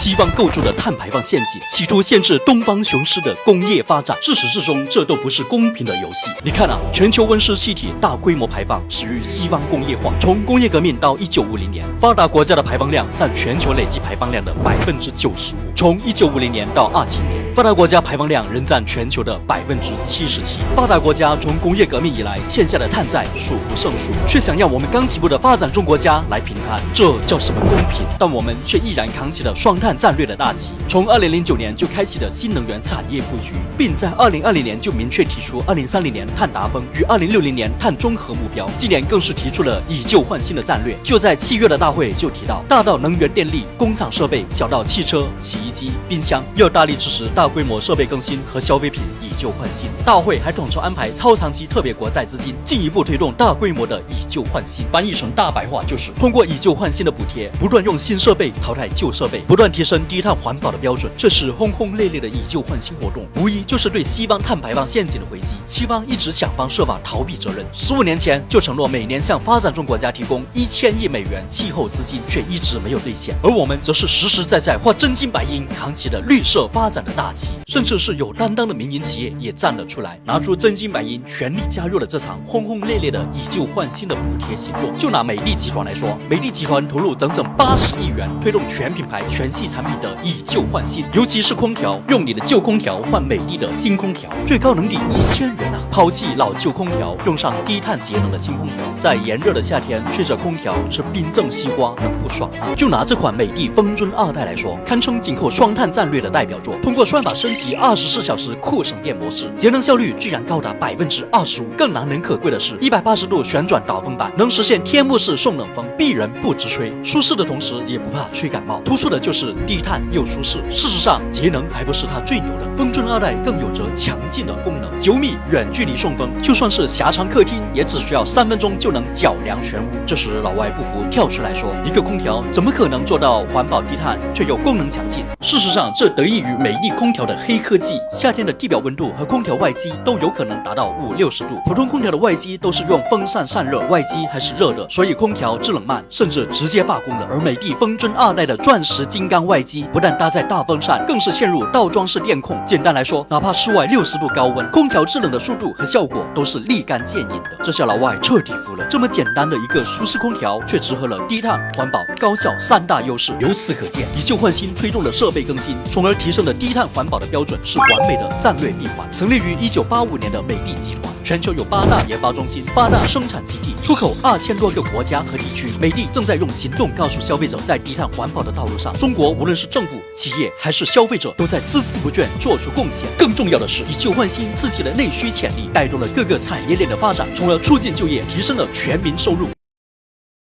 西方构筑的碳排放陷阱，企图限制东方雄狮的工业发展。自始至终，这都不是公平的游戏。你看啊，全球温室气体大规模排放始于西方工业化。从工业革命到1950年，发达国家的排放量占全球累计排放量的95%。从1950年到27年，发达国家排放量仍占全球的77%。发达国家从工业革命以来欠下的碳债数不胜数，却想要我们刚起步的发展中国家来平摊，这叫什么公平？但我们却依然扛起了双碳战略的大旗，从2009年就开启了新能源产业布局，并在2020年就明确提出2030年碳达峰与2060年碳中和目标。今年更是提出了以旧换新的战略，就在7月的大会就提到，大到能源电力、工厂设备，小到汽车、洗衣机、冰箱，要大力支持大规模设备更新和消费品以旧换新。大会还统筹安排超长期特别国债资金，进一步推动大规模的以旧换新。翻译成大白话就是通过以旧换新的补贴，不断用新设备淘汰旧设备，不断提升低碳环保的标准。这是轰轰烈烈的以旧换新活动，无疑就是对西方碳排放陷阱的回击。西方一直想方设法逃避责任，15年前就承诺每年向发展中国家提供1000亿美元气候资金，却一直没有兑现。而我们则是实实在在花真金白银扛起了绿色发展的大旗，甚至是有担当的民营企业也站了出来，拿出真金白银，全力加入了这场轰轰烈烈的以旧换新的补贴行动。就拿美的集团来说，美的集团投入整整80亿元，推动全品牌、全系产品的以旧换新，尤其是空调，用你的旧空调换美的的新空调，最高能抵1000元啊！抛弃老旧空调，用上低碳节能的新空调，在炎热的夏天吹着空调吃冰镇西瓜，能不爽吗？就拿这款美的风尊2代来说，堪称紧扣双碳战略的代表作。通过算法升级24小时酷省电模式，节能效率居然高达25%。更难能可贵的是，180度旋转导风板能实现天幕式送冷风，避人不直吹，舒适的同时也不怕吹感冒。突出的就是低碳又舒适。事实上，节能还不是它最牛的，风尊2代更有着强劲的功能，9米远距离送风，就算是狭长客厅，也只需要3分钟就能脚凉全屋。这时老外不服，跳出来说，一个空调怎么可能做到环保低碳却又功能强劲？事实上，这得益于美的空调的黑科技，夏天的地表温度和空调外机都有可能达到50-60度，普通空调的外机都是用风扇散热，外机还是热的，所以空调制冷慢，甚至直接罢工了。而美的风尊2代的钻石金刚外机不但搭载大风扇，更是嵌入倒装式电控。简单来说，哪怕室外60度高温，空调制冷的速度和效果都是立竿见影的。这下老外彻底服了，这么简单的一个舒适空调，却集合了低碳、环保、高效3大优势。由此可见，以旧换新推动了设备更新，从而提升了低碳环保的标准，是完美的战略闭环。成立于1985年的美的集团，全球有8大研发中心、8大生产基地，出口2000多个国家和地区。美的正在用行动告诉消费者，在低碳环保的道路上，中国无论是政府、企业还是消费者，都在孜孜不倦做出贡献。更重要的是，以旧换新刺激了内需潜力，带动了各个产业链的发展，从而促进就业，提升了全民收入。